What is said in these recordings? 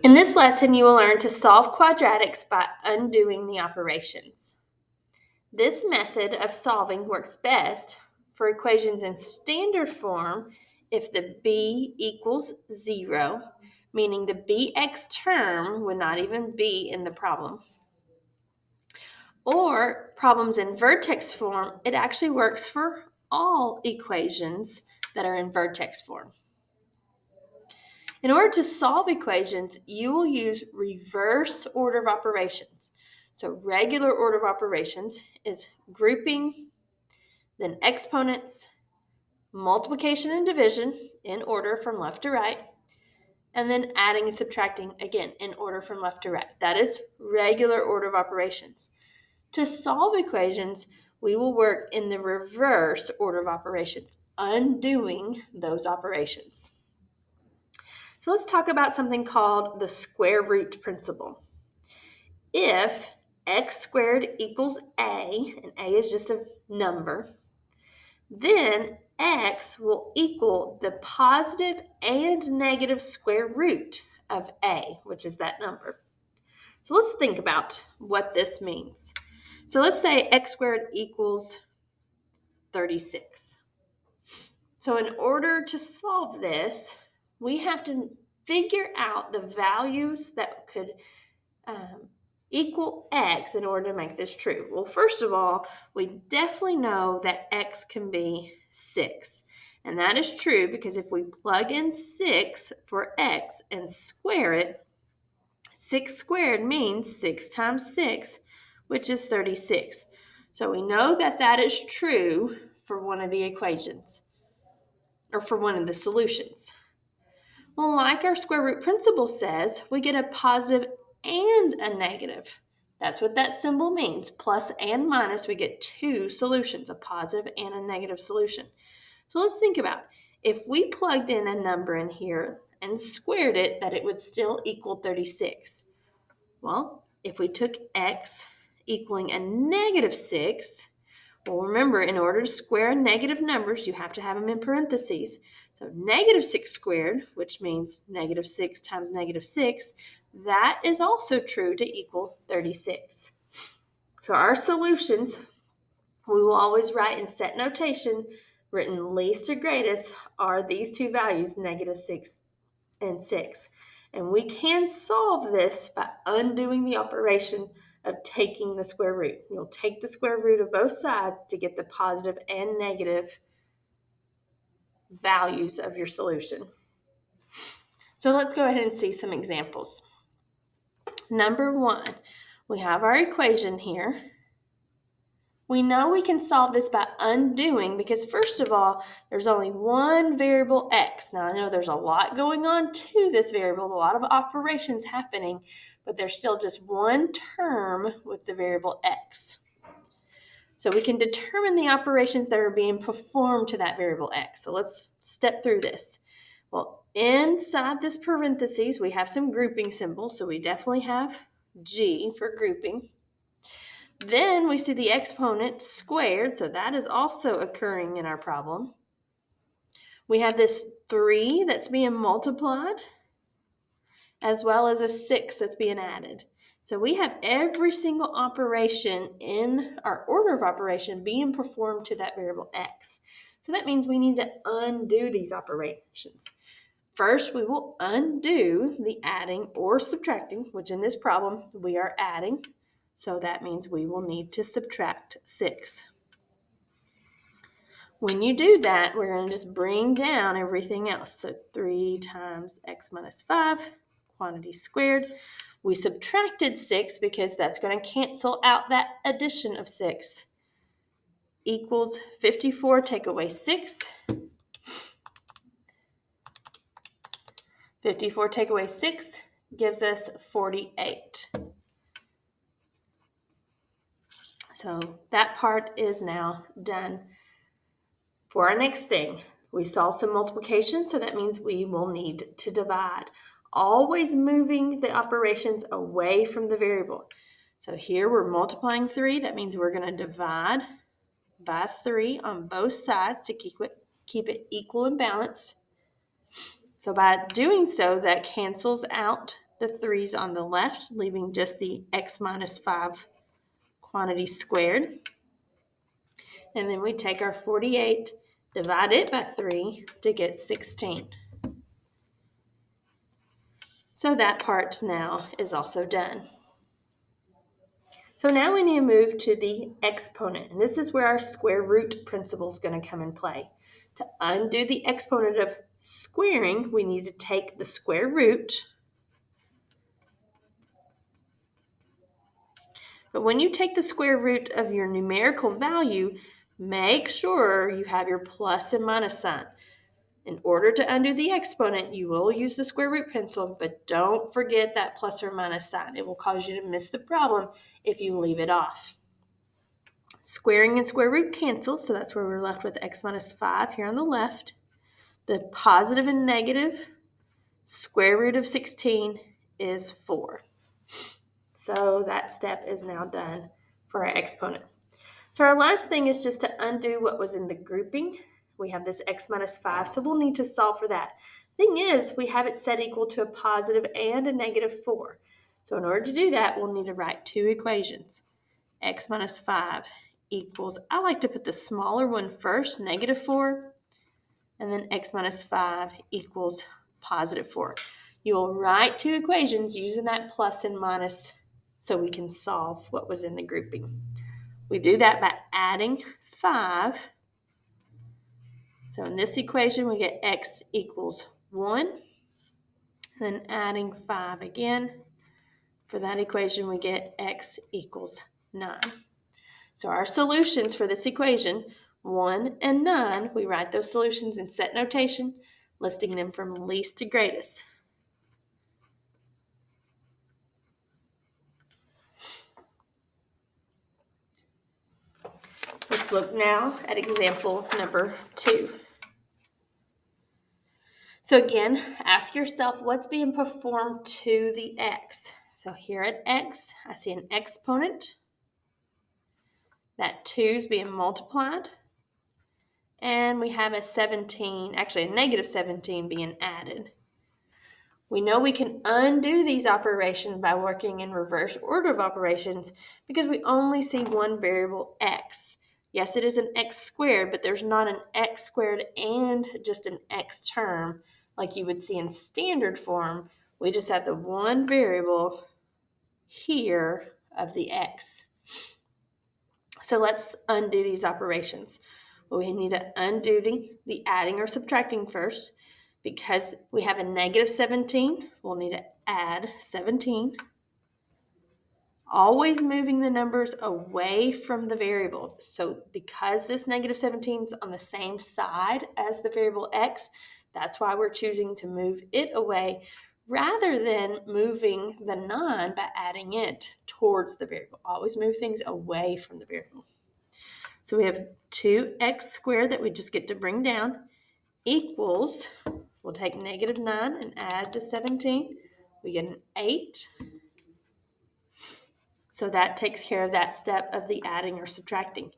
In this lesson, you will learn to solve quadratics by undoing the operations. This method of solving works best for equations in standard form if the b equals 0, meaning the bx term would not even be in the problem. Or problems in vertex form, it actually works for all equations that are in vertex form. In order to solve equations, you will use reverse order of operations. So regular order of operations is grouping, then exponents, multiplication and division in order from left to right, and then adding and subtracting again in order from left to right. That is regular order of operations. To solve equations, we will work in the reverse order of operations, undoing those operations. So let's talk about something called the square root principle. If x squared equals a, and a is just a number, then x will equal the positive and negative square root of a, which is that number. So let's think about what this means. So let's say x squared equals 36. So in order to solve this, we have to figure out the values that could equal x in order to make this true. Well, first of all, we definitely know that x can be 6. And that is true because if we plug in 6 for x and square it, 6 squared means 6 times 6, which is 36. So we know that that is true for one of the equations, or for one of the solutions. Well, like our square root principle says, we get a positive and a negative. That's what that symbol means. Plus and minus, we get two solutions, a positive and a negative solution. So let's think about if we plugged in a number in here and squared it, that it would still equal 36. Well, if we took x equaling a negative 6, well, remember, in order to square negative numbers, you have to have them in parentheses. So negative 6 squared, which means negative 6 times negative 6, that is also true to equal 36. So our solutions, we will always write in set notation, written least to greatest, are these two values, negative 6 and 6. And we can solve this by undoing the operation of taking the square root. You'll take the square root of both sides to get the positive and negative values of your solution. So let's go ahead and see some examples. Number 1, we have our equation here. We know we can solve this by undoing because, first of all, there's only one variable x. Now, I know there's a lot going on to this variable, a lot of operations happening, but there's still just one term with the variable x. So we can determine the operations that are being performed to that variable x. So let's step through this. Well, inside this parentheses, we have some grouping symbols. So we definitely have G for grouping. Then we see the exponent squared, so that is also occurring in our problem. We have this 3 that's being multiplied, as well as a 6 that's being added. So we have every single operation in our order of operation being performed to that variable x. So that means we need to undo these operations. First, we will undo the adding or subtracting, which in this problem we are adding. So that means we will need to subtract 6. When you do that, we're going to just bring down everything else. So 3 times x minus 5, quantity squared. We subtracted 6 because that's going to cancel out that addition of 6. Equals 54, take away 6. 54 take away 6 gives us 48. So that part is now done. For our next thing, we saw some multiplication, so that means we will need to divide. Always moving the operations away from the variable. So here we're multiplying 3. That means we're going to divide by 3 on both sides to keep it equal and balanced. So by doing so, that cancels out the 3's on the left, leaving just the x minus 5 quantity squared. And then we take our 48, divide it by 3 to get 16. So that part now is also done. So now we need to move to the exponent, and this is where our square root principle is going to come in play. To undo the exponent of squaring, we need to take the square root. But when you take the square root of your numerical value, make sure you have your plus and minus sign. In order to undo the exponent, you will use the square root pencil, but don't forget that plus or minus sign. It will cause you to miss the problem if you leave it off. Squaring and square root cancel, so that's where we're left with x minus 5 here on the left. The positive and negative square root of 16 is 4. So that step is now done for our exponent. So our last thing is just to undo what was in the grouping. We have this x minus 5, so we'll need to solve for that. Thing is, we have it set equal to a positive and a negative 4. So in order to do that, we'll need to write two equations. X minus 5 equals, I like to put the smaller one first, negative 4, and then x minus 5 equals positive 4. You will write two equations using that plus and minus so we can solve what was in the grouping. We do that by adding 5. So in this equation, we get x equals 1, and then adding 5 again. For that equation, we get x equals 9. So our solutions for this equation, 1 and 9, we write those solutions in set notation, listing them from least to greatest. Let's look now at example number 2. So again, ask yourself what's being performed to the x. So here at x, I see an exponent. That 2 is being multiplied. And we have a 17, actually a negative 17 being added. We know we can undo these operations by working in reverse order of operations because we only see one variable x. Yes, it is an x squared, but there's not an x squared and just an x term like you would see in standard form. We just have the one variable here of the x. So let's undo these operations. Well, we need to undo the adding or subtracting first. Because we have a negative 17, we'll need to add 17. Always moving the numbers away from the variable. So because this negative 17 is on the same side as the variable x, that's why we're choosing to move it away rather than moving the 9 by adding it towards the variable. Always move things away from the variable. So we have 2x squared that we just get to bring down equals, we'll take negative 9 and add to 17. We get an 8. So that takes care of that step of the adding or subtracting.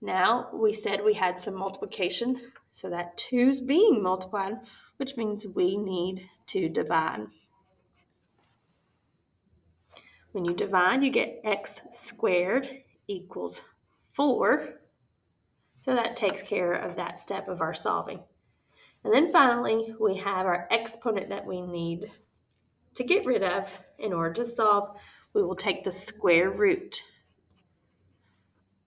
Now we said we had some multiplication, so that 2's being multiplied, which means we need to divide. When you divide, you get x squared equals 4. So that takes care of that step of our solving. And then finally, we have our exponent that we need to get rid of. In order to solve, we will take the square root.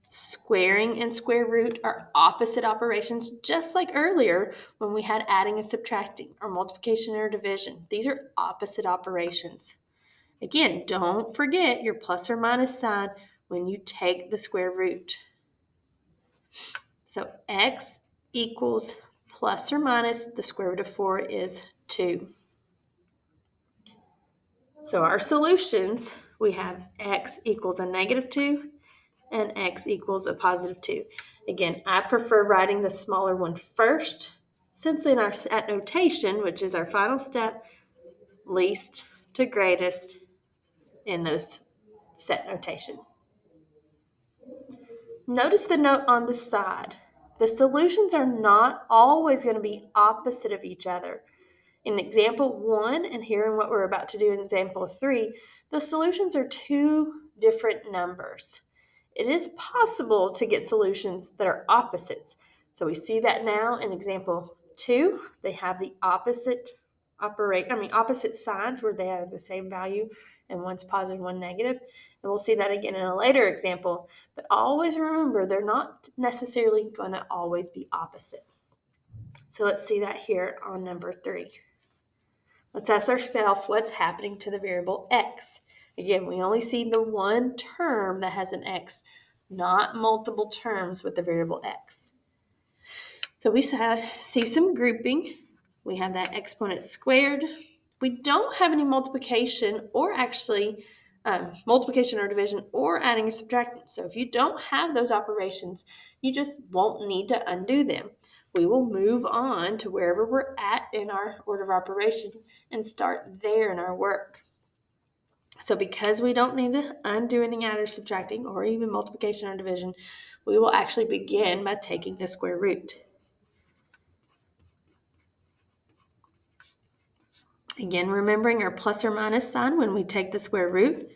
Squaring and square root are opposite operations, just like earlier when we had adding and subtracting, or multiplication or division. These are opposite operations. Again, don't forget your plus or minus sign when you take the square root. So x equals plus or minus the square root of 4 is 2. So our solutions, we have x equals a negative 2 and x equals a positive 2. Again, I prefer writing the smaller one first, since in our set notation, which is our final step, least to greatest in those set notation. Notice the note on the side. The solutions are not always going to be opposite of each other. In example 1 and here in what we're about to do in example 3, the solutions are two different numbers. It is possible to get solutions that are opposites. So we see that now in example 2. They have the opposite signs where they have the same value and one's positive, one negative. And we'll see that again in a later example. But always remember, they're not necessarily going to always be opposite. So let's see that here on number 3. Let's ask ourselves what's happening to the variable x. Again, we only see the one term that has an x, not multiple terms with the variable x. So we see some grouping. We have that exponent squared. We don't have any multiplication or multiplication or division or adding or subtracting. So if you don't have those operations, you just won't need to undo them. We will move on to wherever we're at in our order of operation and start there in our work. So because we don't need to undo any add or subtracting or even multiplication or division, we will actually begin by taking the square root. Again, remembering our plus or minus sign when we take the square root.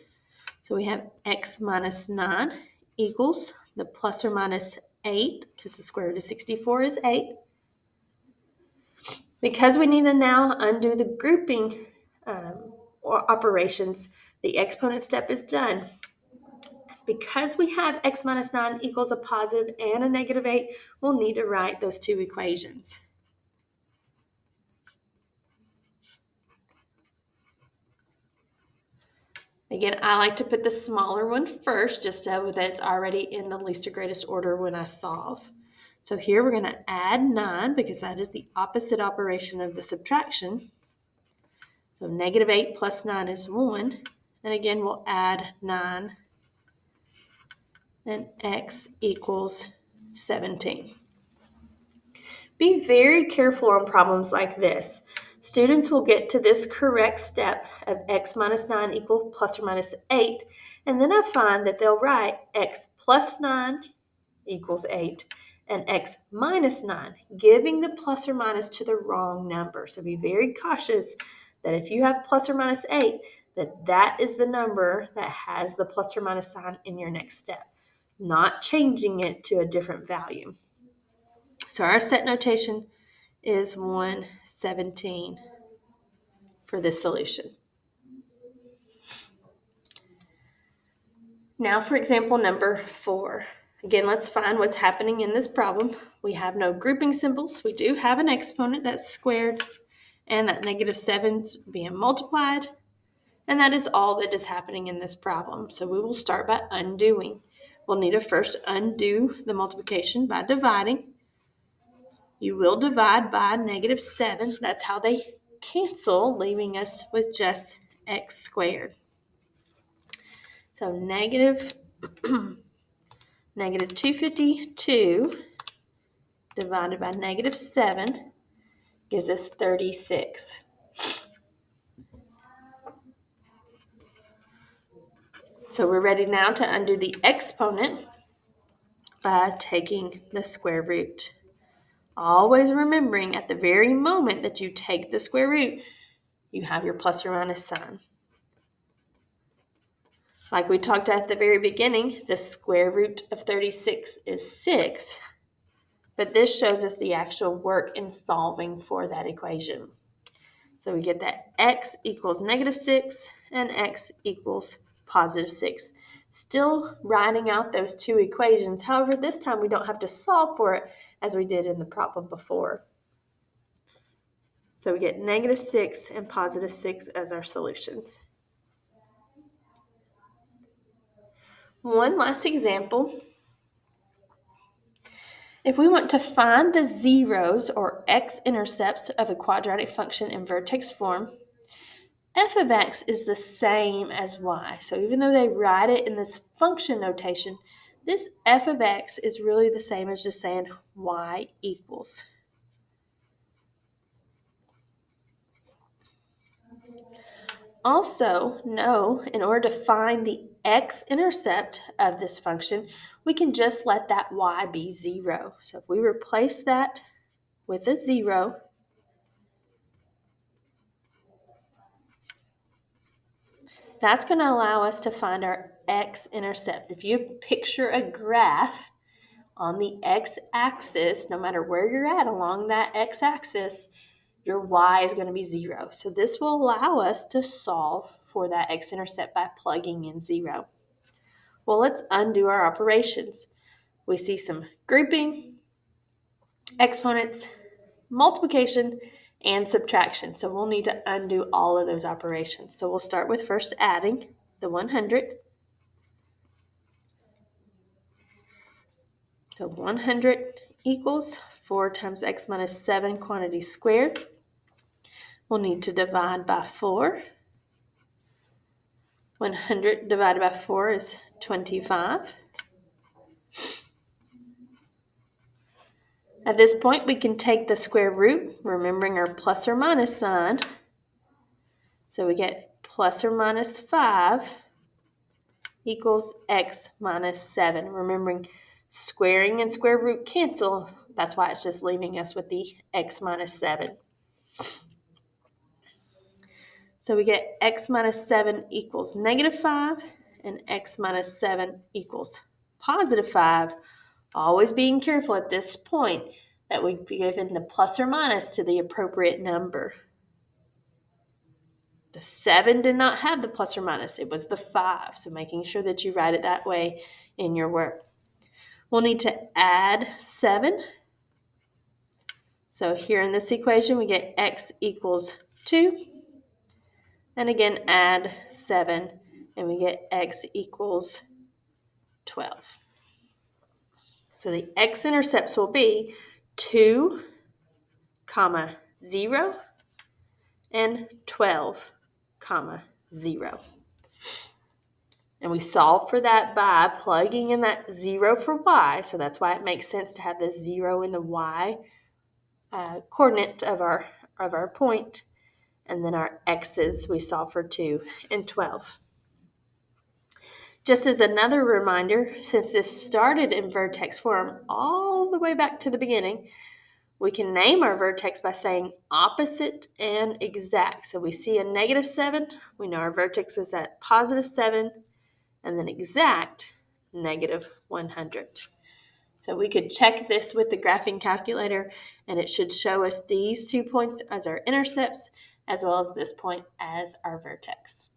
So we have x minus 9 equals the plus or minus 8, because the square root of 64 is 8. Because we need to now undo the grouping or operations, the exponent step is done. Because we have x minus 9 equals a positive and a negative 8, we'll need to write those two equations. Again, I like to put the smaller one first, just so that it's already in the least to greatest order when I solve. So here we're going to add 9 because that is the opposite operation of the subtraction. So negative 8 plus 9 is 1. And again, we'll add 9. And x equals 17. Be very careful on problems like this. Students will get to this correct step of x minus 9 equals plus or minus 8, and then I find that they'll write x plus 9 equals 8 and x minus 9, giving the plus or minus to the wrong number. So be very cautious that if you have plus or minus 8, that is the number that has the plus or minus sign in your next step, not changing it to a different value. So our set notation is 117 for this solution. Now for example number 4. Again, let's find what's happening in this problem. We have no grouping symbols. We do have an exponent that's squared and that negative 7's being multiplied. And that is all that is happening in this problem. So we will start by undoing. We'll need to first undo the multiplication by dividing. You will divide by negative 7. That's how they cancel, leaving us with just x squared. So negative 252 divided by negative 7 gives us 36. So we're ready now to undo the exponent by taking the square root. Always remembering at the very moment that you take the square root, you have your plus or minus sign. Like we talked at the very beginning, the square root of 36 is 6, but this shows us the actual work in solving for that equation. So we get that x equals negative 6 and x equals positive 6. Still writing out those two equations. However, this time we don't have to solve for it as we did in the problem before. So we get negative 6 and positive 6 as our solutions. One last example. If we want to find the zeros or x-intercepts of a quadratic function in vertex form, f of x is the same as y. So even though they write it in this function notation, this f of x is really the same as just saying y equals. Also, know in order to find the x-intercept of this function, we can just let that y be 0. So if we replace that with a 0, That's going to allow us to find our x-intercept. If you picture a graph on the x-axis, no matter where you're at along that x-axis, your y is going to be 0. So this will allow us to solve for that x-intercept by plugging in 0. Well, let's undo our operations. We see some grouping, exponents, multiplication, and subtraction. So we'll need to undo all of those operations. So we'll start with first adding the 100. So 100 equals 4 times x minus 7 quantity squared. We'll need to divide by 4. 100 divided by 4 is 25. At this point, we can take the square root, remembering our plus or minus sign. So we get plus or minus 5 equals x minus 7. Remembering squaring and square root cancel, that's why it's just leaving us with the x minus 7. So we get x minus 7 equals negative 5, and x minus 7 equals positive 5. Always being careful at this point that we've given the plus or minus to the appropriate number. The 7 did not have the plus or minus. It was the 5. So making sure that you write it that way in your work. We'll need to add 7. So here in this equation, we get x equals 2. And again, add 7, and we get x equals 12. So the x-intercepts will be 2, 0, and 12, 0. And we solve for that by plugging in that 0 for y. So that's why it makes sense to have this 0 in the y coordinate of our point. And then our x's, we solve for 2 and 12. Just as another reminder, since this started in vertex form all the way back to the beginning, we can name our vertex by saying opposite and exact. So we see a negative 7, we know our vertex is at positive 7, and then exact, negative 100. So we could check this with the graphing calculator, and it should show us these 2 points as our intercepts, as well as this point as our vertex.